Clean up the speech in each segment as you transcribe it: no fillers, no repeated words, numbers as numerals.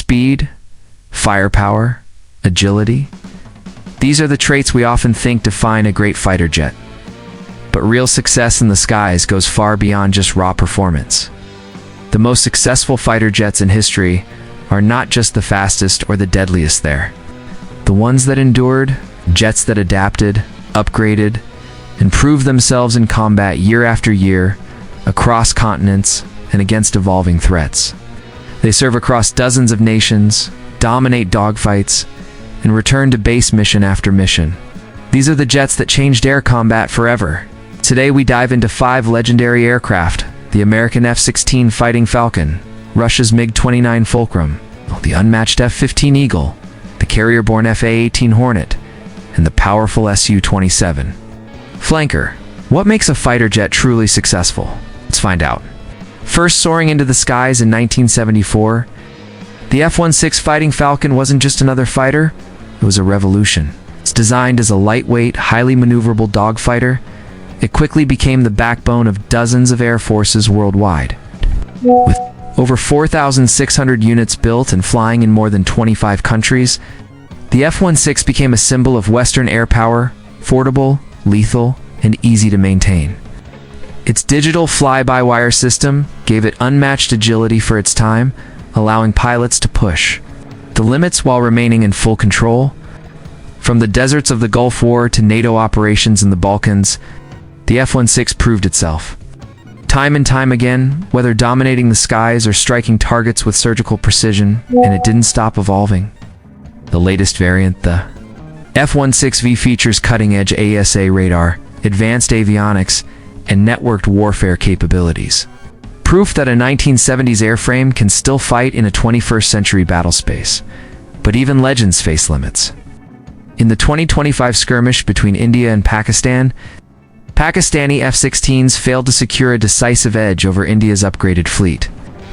speed, firepower, agility. These are the traits we often think define a great fighter jet. But real success in the skies goes far beyond just raw performance. The most successful fighter jets in history are not just the fastest or the deadliest there. The ones that endured, jets that adapted, upgraded, and proved themselves in combat year after year, across continents and against evolving threats. They serve across dozens of nations, dominate dogfights, and return to base mission after mission. These are the jets that changed air combat forever. Today we dive into 5 legendary aircraft: the American F-16 Fighting Falcon, Russia's MiG-29 Fulcrum, the unmatched F-15 Eagle, the carrier-borne F/A-18 Hornet, and the powerful Su-27. Flanker. What makes a fighter jet truly successful? Let's find out. First soaring into the skies in 1974, the F-16 Fighting Falcon wasn't just another fighter, it was a revolution. It's designed as a lightweight, highly maneuverable dogfighter. It quickly became the backbone of dozens of air forces worldwide. With over 4,600 units built and flying in more than 25 countries, the F-16 became a symbol of Western air power, affordable, lethal, and easy to maintain. Its digital fly-by-wire system gave it unmatched agility for its time, allowing pilots to push the limits while remaining in full control. From the deserts of the Gulf War to NATO operations in the Balkans, the F-16 proved itself. Time and time again, whether dominating the skies or striking targets with surgical precision, and it didn't stop evolving. The latest variant, the F-16V, features cutting-edge AESA radar, advanced avionics, and networked warfare capabilities. Proof that a 1970s airframe can still fight in a 21st century battlespace. But even legends face limits. In the 2025 skirmish between India and Pakistan, Pakistani F-16s failed to secure a decisive edge over India's upgraded fleet.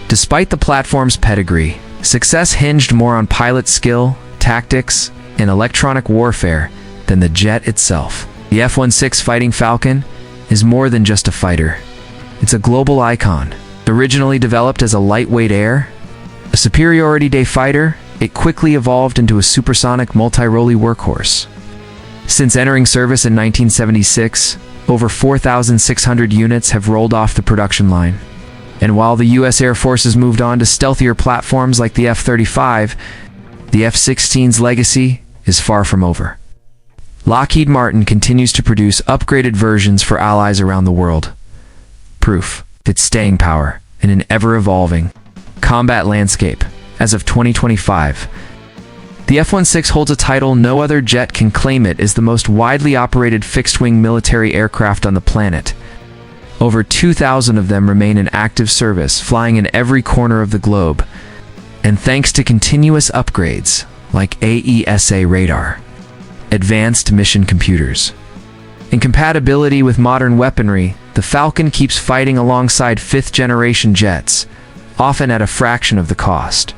Despite the platform's pedigree, success hinged more on pilot skill, tactics, and electronic warfare than the jet itself. The F-16 Fighting Falcon is more than just a fighter. It's a global icon. Originally developed as a lightweight a superiority day fighter, it quickly evolved into a supersonic multi-role workhorse. Since entering service in 1976, over 4,600 units have rolled off the production line. And while the U.S. Air Force has moved on to stealthier platforms like the F-35, the F-16's legacy is far from over. Lockheed Martin continues to produce upgraded versions for allies around the world. Proof of its staying power in an ever-evolving combat landscape. As of 2025, the F-16 holds a title no other jet can claim. It is the most widely operated fixed-wing military aircraft on the planet. Over 2,000 of them remain in active service, flying in every corner of the globe. And thanks to continuous upgrades like AESA radar, advanced mission computers, and compatibility with modern weaponry, the Falcon keeps fighting alongside 5th-generation jets, often at a fraction of the cost.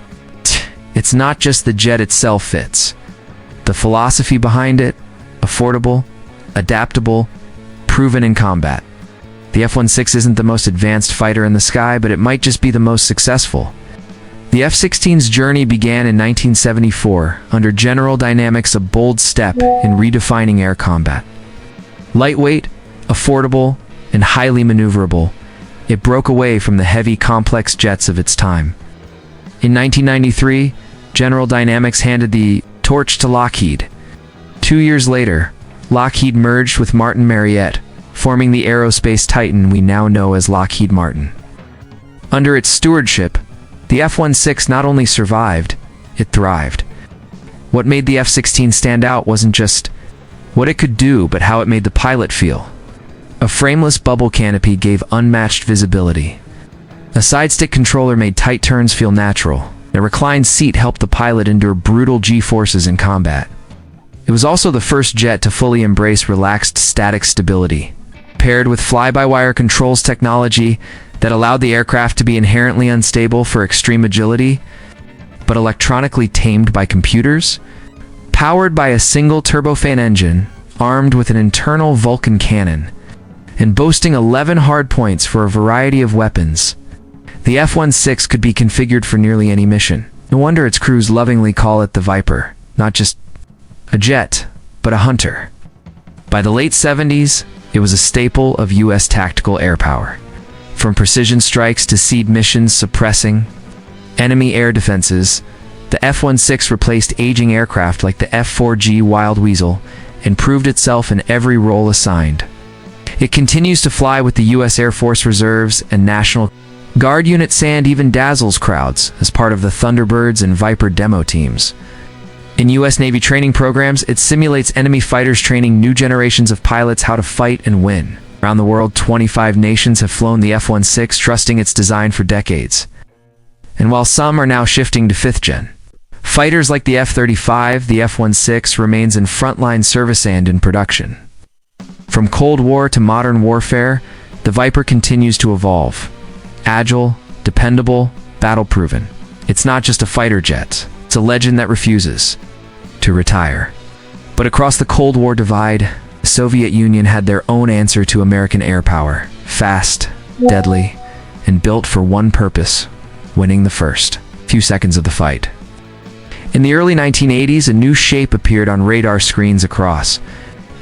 It's not just the jet itself, it's the philosophy behind it: affordable, adaptable, proven in combat. The F-16 isn't the most advanced fighter in the sky, but it might just be the most successful. The F-16's journey began in 1974, under General Dynamics, a bold step in redefining air combat. Lightweight, affordable, and highly maneuverable, it broke away from the heavy, complex jets of its time. In 1993, General Dynamics handed the torch to Lockheed. 2 years later, Lockheed merged with Martin Marietta, forming the aerospace titan we now know as Lockheed Martin. Under its stewardship, the F-16 not only survived, it thrived. What made the F-16 stand out wasn't just what it could do, but how it made the pilot feel. A frameless bubble canopy gave unmatched visibility. A side-stick controller made tight turns feel natural. A reclined seat helped the pilot endure brutal G-forces in combat. It was also the first jet to fully embrace relaxed static stability, paired with fly-by-wire controls technology that allowed the aircraft to be inherently unstable for extreme agility, but electronically tamed by computers. Powered by a single turbofan engine, armed with an internal Vulcan cannon, and boasting 11 hardpoints for a variety of weapons, the F-16 could be configured for nearly any mission. No wonder its crews lovingly call it the Viper, not just a jet, but a hunter. By the late 70s, it was a staple of U.S. tactical air power. From precision strikes to seed missions suppressing enemy air defenses, the F-16 replaced aging aircraft like the F-4G Wild Weasel and proved itself in every role assigned. It continues to fly with the U.S. Air Force Reserves and National Guard units and even dazzles crowds as part of the Thunderbirds and Viper demo teams. In U.S. Navy training programs, it simulates enemy fighters, training new generations of pilots how to fight and win. Around the world, 25 nations have flown the F-16, trusting its design for decades. And while some are now shifting to 5th gen, fighters like the F-35, the F-16 remains in frontline service and in production. From Cold War to modern warfare, the Viper continues to evolve. Agile, dependable, battle-proven. It's not just a fighter jet. It's a legend that refuses to retire. But across the Cold War divide, the Soviet Union had their own answer to American air power. Fast, deadly, and built for one purpose: winning the first few seconds of the fight. In the early 1980s, a new shape appeared on radar screens across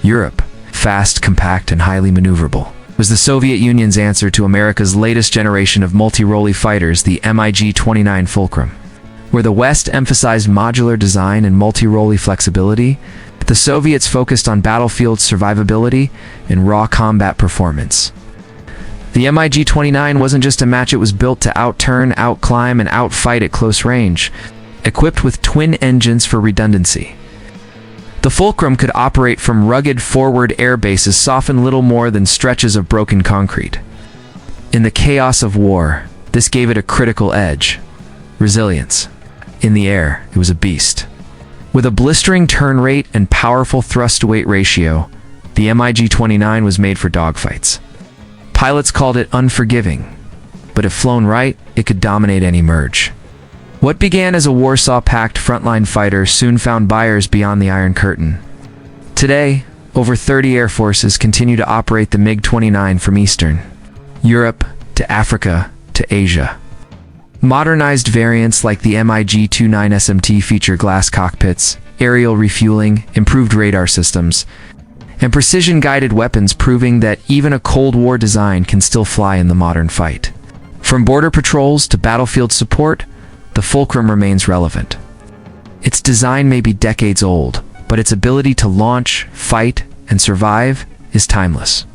Europe. Fast, compact, and highly maneuverable. It was the Soviet Union's answer to America's latest generation of multi-role fighters, the MiG-29 Fulcrum. Where the West emphasized modular design and multi-role flexibility, the Soviets focused on battlefield survivability and raw combat performance. The MiG-29 wasn't just a match, it was built to outturn, outclimb, and outfight at close range, equipped with twin engines for redundancy. The Fulcrum could operate from rugged forward air bases, soften little more than stretches of broken concrete. In the chaos of war, this gave it a critical edge: resilience. In the air, it was a beast. With a blistering turn rate and powerful thrust-to-weight ratio, the MiG-29 was made for dogfights. Pilots called it unforgiving, but if flown right, it could dominate any merge. What began as a Warsaw Pact frontline fighter soon found buyers beyond the Iron Curtain. Today, over 30 air forces continue to operate the MiG-29 from Eastern Europe to Africa to Asia. Modernized variants like the MiG-29 SMT feature glass cockpits, aerial refueling, improved radar systems, and precision-guided weapons, proving that even a Cold War design can still fly in the modern fight. From border patrols to battlefield support, the Fulcrum remains relevant. Its design may be decades old, but its ability to launch, fight, and survive is timeless.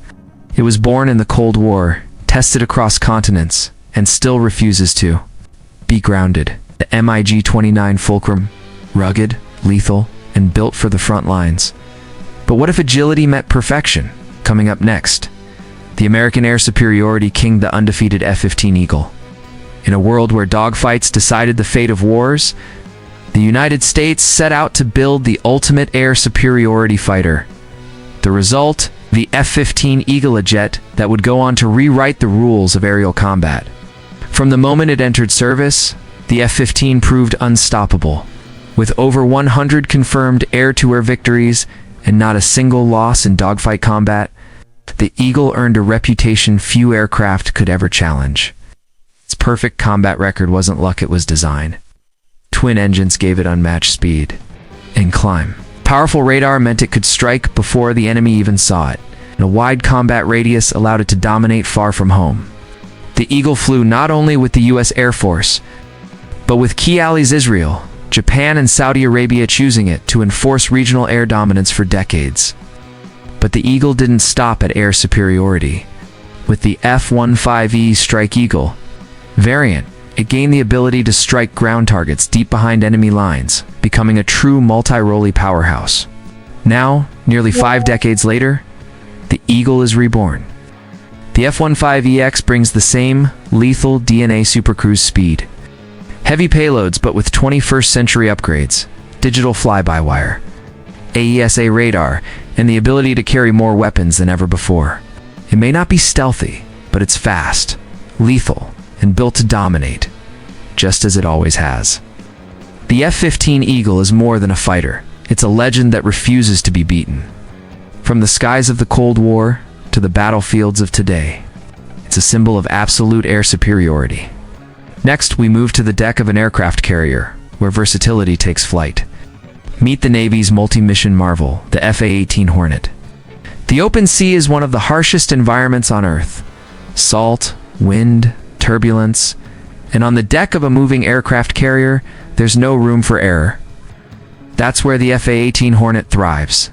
It was born in the Cold War, tested across continents, and still refuses to be grounded. The MiG-29 Fulcrum, rugged, lethal, and built for the front lines. But what if agility met perfection? Coming up next, the American air superiority kinged the undefeated F-15 Eagle. In a world where dogfights decided the fate of wars, the United States set out to build the ultimate air superiority fighter. The result? The F-15 Eagle, a jet that would go on to rewrite the rules of aerial combat. From the moment it entered service, the F-15 proved unstoppable. With over 100 confirmed air-to-air victories and not a single loss in dogfight combat, the Eagle earned a reputation few aircraft could ever challenge. Its perfect combat record wasn't luck, it was design. Twin engines gave it unmatched speed and climb. Powerful radar meant it could strike before the enemy even saw it, and a wide combat radius allowed it to dominate far from home. The Eagle flew not only with the U.S. Air Force, but with key allies Israel, Japan, and Saudi Arabia, choosing it to enforce regional air dominance for decades. But the Eagle didn't stop at air superiority. With the F-15E Strike Eagle variant, it gained the ability to strike ground targets deep behind enemy lines, becoming a true multi-role powerhouse. Now, nearly 5 decades later, the Eagle is reborn. The F-15EX brings the same lethal DNA supercruise speed, heavy payloads, but with 21st century upgrades, digital fly-by-wire, AESA radar, and the ability to carry more weapons than ever before. It may not be stealthy, but it's fast, lethal, and built to dominate, just as it always has. The F-15 Eagle is more than a fighter. It's a legend that refuses to be beaten. From the skies of the Cold War to the battlefields of today, it's a symbol of absolute air superiority. Next, we move to the deck of an aircraft carrier, where versatility takes flight. Meet the Navy's multi-mission marvel, the F/A-18 Hornet. The open sea is one of the harshest environments on Earth. Salt, wind, turbulence, and on the deck of a moving aircraft carrier, there's no room for error. That's where the F/A-18 Hornet thrives.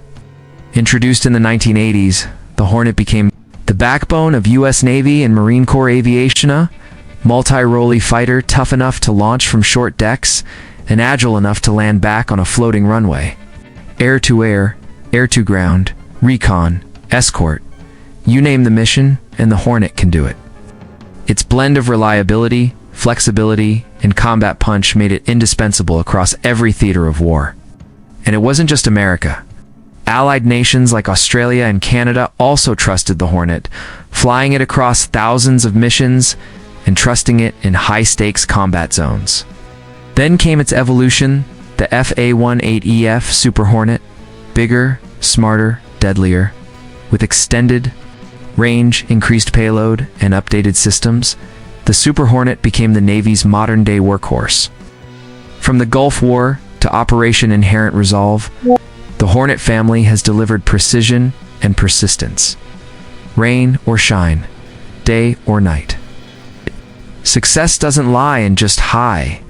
Introduced in the 1980s, the Hornet became the backbone of U.S. Navy and Marine Corps aviation, a multi-role fighter tough enough to launch from short decks and agile enough to land back on a floating runway. Air-to-air, air-to-ground, recon, escort. You name the mission, and the Hornet can do it. Its blend of reliability, flexibility, and combat punch made it indispensable across every theater of war. And it wasn't just America. Allied nations like Australia and Canada also trusted the Hornet, flying it across thousands of missions and trusting it in high-stakes combat zones. Then came its evolution, the F/A-18EF Super Hornet, bigger, smarter, deadlier. With extended range, increased payload, and updated systems, the Super Hornet became the Navy's modern-day workhorse. From the Gulf War to Operation Inherent Resolve, the Hornet family has delivered precision and persistence. Rain or shine, day or night. Success doesn't lie in just high